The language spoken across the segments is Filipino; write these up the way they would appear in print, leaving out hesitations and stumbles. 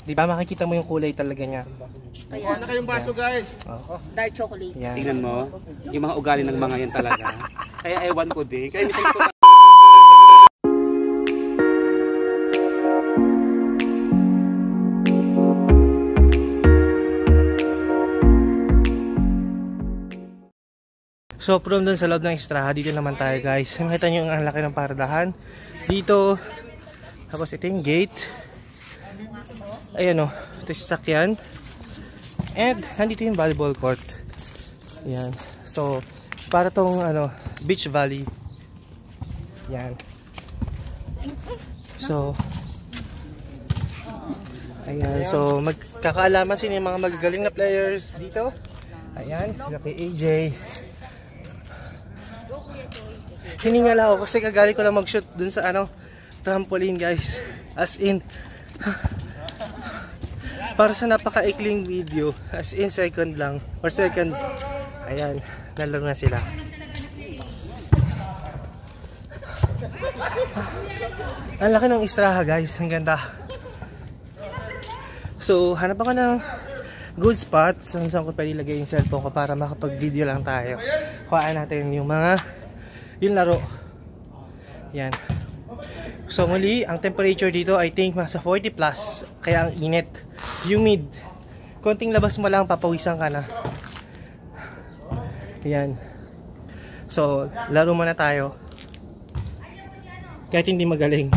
Di ba makikita mo yung kulay talaga niya. Kaya na kayong baso guys. Dark chocolate. Yan. Tingnan mo, yung mga ugali ng mga yan talaga. Kaya ewan ko din. Kaya minsan ko So from dun sa loob ng Extraha, dito naman tayo guys. Nakita nyo ang laki ng paradahan. Dito, tapos ito yung gate. Ayan o, ito yung sasakyan. And nandito yung volleyball court. Ayan. So, para tong beach valley. Ayan. So, ayan. So, magkakaalaman sino yung mga magagaling na players dito. Ayan, sila kay AJ. Hiningal ako kasi kagaling ko lang mag-shoot dun sa trampoline guys. As in, para sa napaka-ikling video, as in second lang, or seconds. Ayan, nalaro na sila. Ang laki ng Extraha guys, ang ganda. So, hanap ako ng good spot saan ko pwede ilagay yung cellphone ko para makapag-video lang tayo. Kuhaan natin yung laro. Yan. So muli, ang temperature dito I think nasa 40 plus. Kaya ang init. Humid. Konting labas mo lang, papawisan ka na. Yan. So, laro muna tayo. Kahit hindi magaling.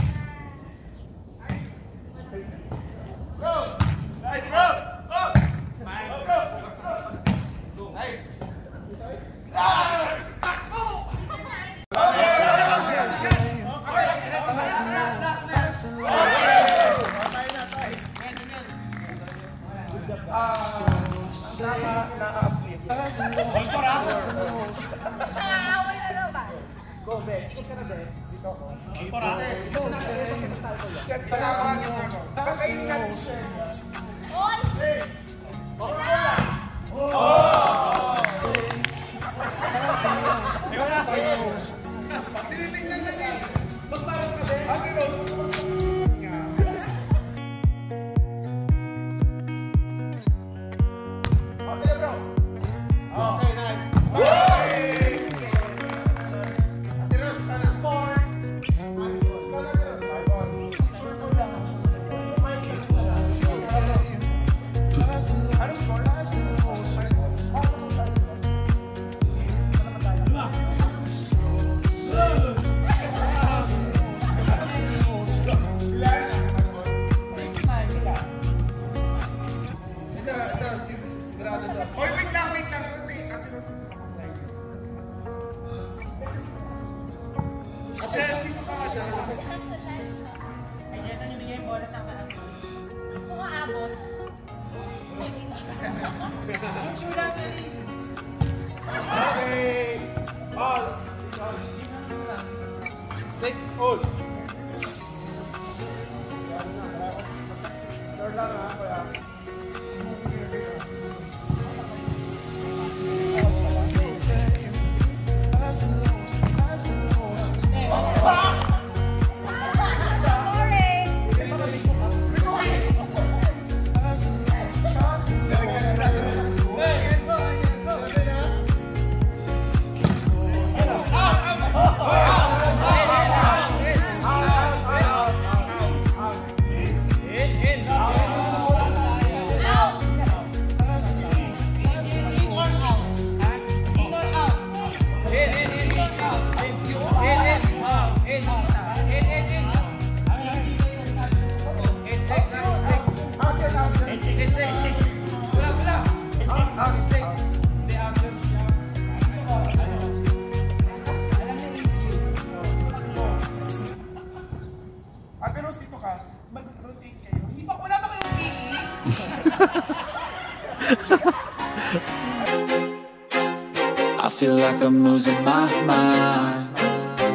I feel like I'm losing my mind.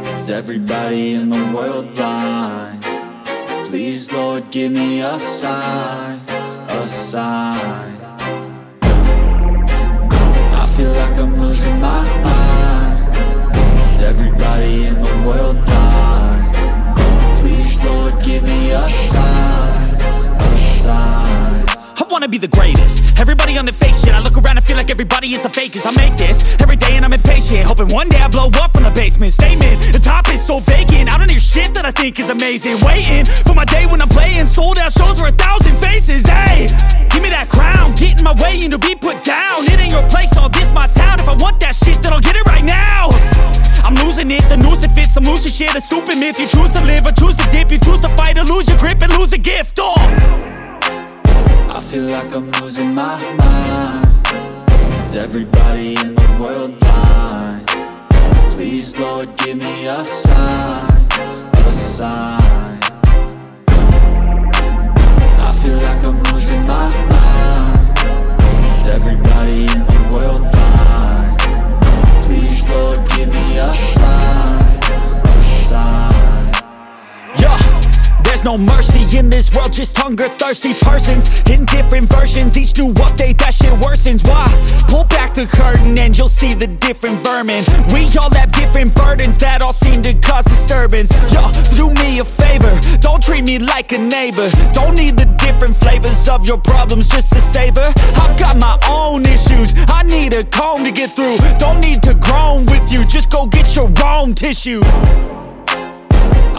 Is everybody in the world blind? Please, Lord, give me a sign, a sign. I feel like I'm losing my mind. Is everybody in the world blind? Please, Lord, give me a sign, a sign. wanna be the greatest. Everybody on the fake shit, I look around and feel like everybody is the fakest. I make this every day and I'm impatient, hoping one day I blow up from the basement. Statement, the top is so vacant, I don't hear shit that I think is amazing. Waiting for my day when I'm playing sold out shows for 1,000 faces. Hey, give me that crown, get in my way and to be put down. It ain't your place, all this my town. If I want that shit, then I'll get it right now. I'm losing it, the noose it fits, I'm losing shit, a stupid myth. You choose to live or choose to dip, you choose to fight or lose your grip and lose a gift. I feel like I'm losing my mind. Is everybody in the world blind? Please, Lord, give me a sign, a sign. I feel like I'm losing my mind. Is everybody in the world blind? Please, Lord, give me a sign, a sign. Yeah. There's no mercy in this world, just hunger-thirsty persons in different versions. Each new update, that shit worsens. Why? Pull back the curtain and you'll see the different vermin. We all have different burdens that all seem to cause disturbance. Yo, so do me a favor, don't treat me like a neighbor. Don't need the different flavors of your problems just to savor. I've got my own issues, I need a comb to get through. Don't need to groan with you, just go get your own tissue.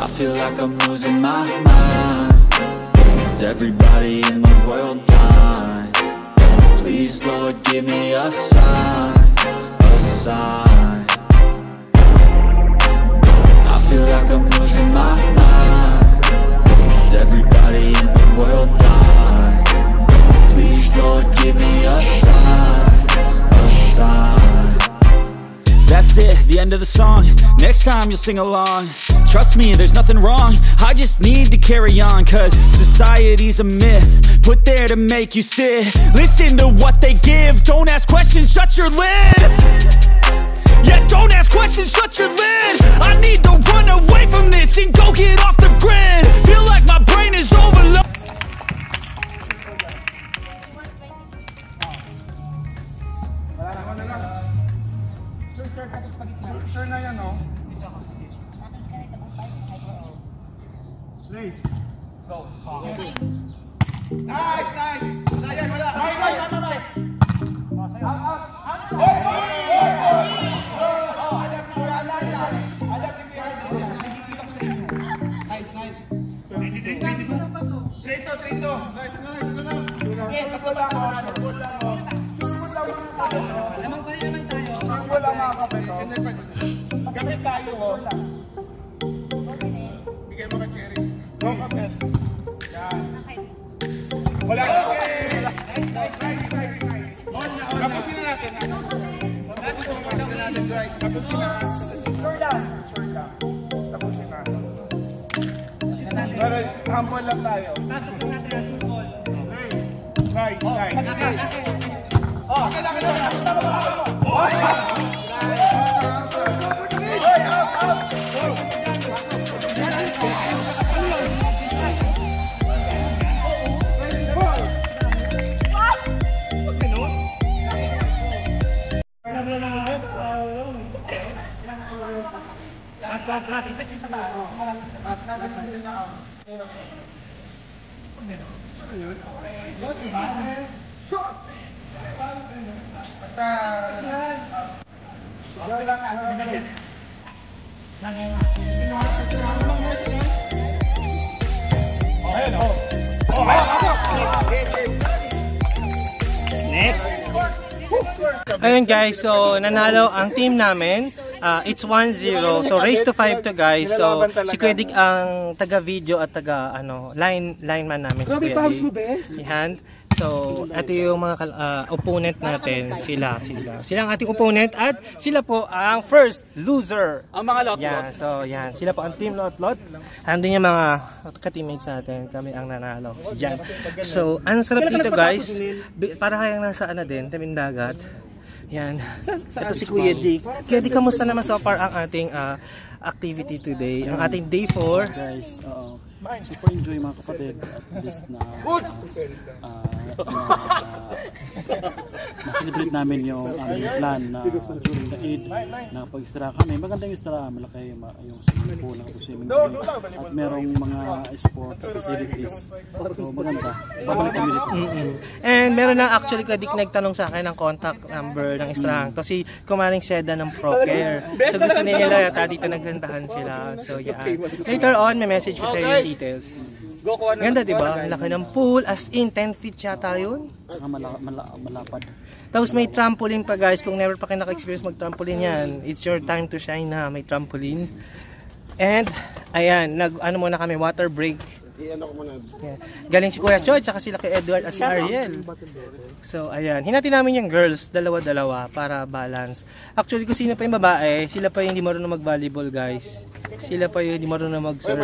I feel like I'm losing my mind. Is everybody in the world blind? Please, Lord, give me a sign, a sign. I feel like I'm losing my mind. Is everybody in the world blind? Please, Lord, give me a sign, a sign. That's it, the end of the song. Next time you'll sing along. Trust me, there's nothing wrong, I just need to carry on. Cause society's a myth, put there to make you sit. Listen to what they give, don't ask questions, shut your lid. Yeah, don't ask questions, shut your lid. I need to run away from this and go get off the grid. Feel like my brain is overloaded. Sure na yan, no? Play. Go. Okay. Nice, nice. Dayan, wala. Nice. Trito. Nice. Wala mga kapeto. Gamit tayo, oh. Bigay mo ka cherry. Go, kapet. Yan. Wala. Okay. Nice. Tapusin na natin. Tapusin na. Sure lang. Tapusin na. Pero humble lang tayo. Pasok na natin ang sumol. Nice. Ayun guys, so nanalo ang team namin. It's 1-0. So race to 5 to guys. So si Kuya Dick ang taga-video at taga lineman namin. Grabe pa mo be. Yan. So ito yung mga opponent natin. Sila ang ating opponent at sila po ang first loser. Ang mga lot-lot. Yan. So yan, sila po ang team lot-lot. Andun yung mga ka-teammates natin. Kami ang nanalo. Yan. So ang sarap dito guys. Para kayang nasa din, tabing dagat. Yan. Ito si Kuya Dick. Kuya Dick, kamusta naman so far ang ating activity today. Ang ating day 4. Guys, super enjoy mga kapatid at least na ma-celebrate namin yung aming plan na during the Eid na pag-istira kami. Magandang istira, malaki yung swimming pool, swimming pool at merong mga sports facilities. So maganda. Babalik kami dito. And meron na actually kadik nagtanong sa akin ng contact number ng istirahan kasi Kumaring Seda ng ProCare. So gusto nila yata dito naggandahan sila. So yeah. Later on, may message ko sa yung details. Ganda diba? Ang laki ng pool, as in 10 feet yata yun. Saka malapad. Tapos may trampoline pa guys, kung never pa kayo naka-experience mag-trampoline yan, it's your time to shine na may trampoline. And ayan, ano muna kami, water break. Yeah. Galing si Kuya Choy, tsaka sila kay Edward at si Ariel. So ayan, hinati namin yung girls, dalawa-dalawa para balance. Actually kung sino pa yung babae, sila pa yung hindi marunong mag-volleyball guys. Sila pa yung hindi marunong mag-surf.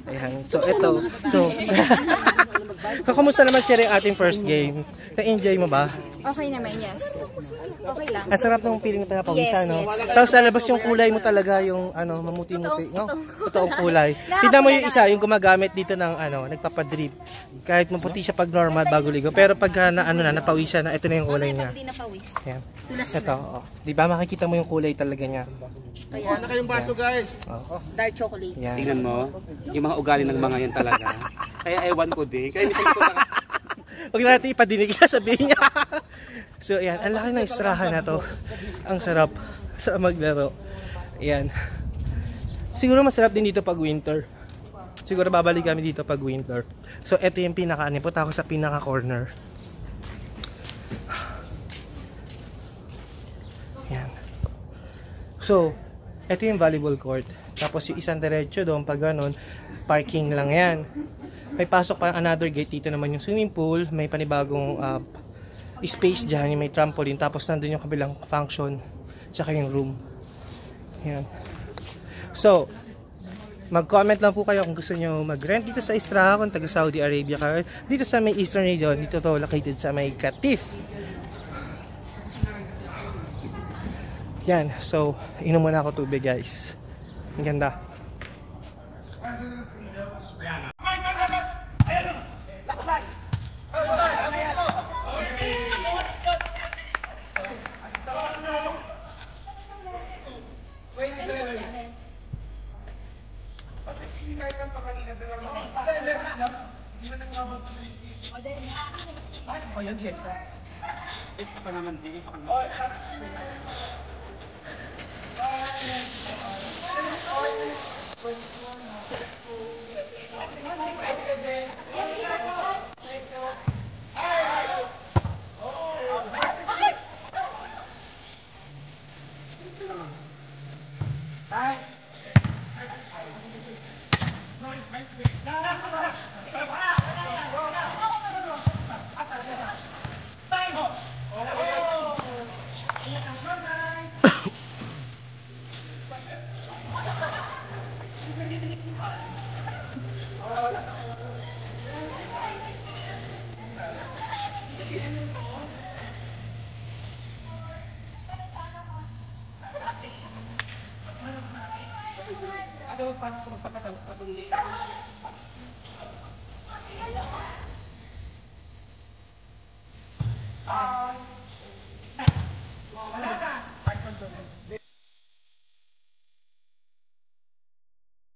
Ayan, so eto. So, kamusta naman siya rin ating first game? Na-enjoy mo ba? Okay naman, yes. Okay lang. Ang sarap ng feeling na pawisa, Yes, no? yes. Tapos lalabas yung kulay mo talaga, yung mamuti-muti, no? Totoong kulay. Tignan mo yung isa, yung gumagamit dito ng nagpapadrip. Kahit maputi siya pag normal bago ligo. Pero pag napawisa na, ito na yung kulay niya. Pag di napawis. Ayan. Tulas Ito, na. di ba makikita mo yung kulay talaga niya? Kaya, Na kayong baso guys. dark chocolate. Yan. Tingnan mo, yung mga ugali ng mga yan talaga. Kaya ewan ko din. Kaya minsan ko lang, Huwag natin ipadinig, sasabihin niya. So, ayan. Ang laki ng istirahan na to. Ang sarap sa maglaro. Ayan. Siguro masarap din dito pag winter. Siguro babalik kami dito pag winter. So, ito yung pinaka-anipot ako sa pinaka-corner. Ayan. So, ito yung volleyball court. Tapos yung isang diretso doon, pag ganun, parking lang yan. May pasok pa another gate, dito naman yung swimming pool, may panibagong space dyan, may trampoline, tapos nandun yung kabilang function, tsaka yung room. Yan. So, mag-comment lang po kayo kung gusto nyo mag-rent dito sa Istiraha, kung taga Saudi Arabia ka, dito sa may eastern region, dito to located sa may Qatif. Yan, so, inom muna ako tubig guys. Ang ganda. Ano pa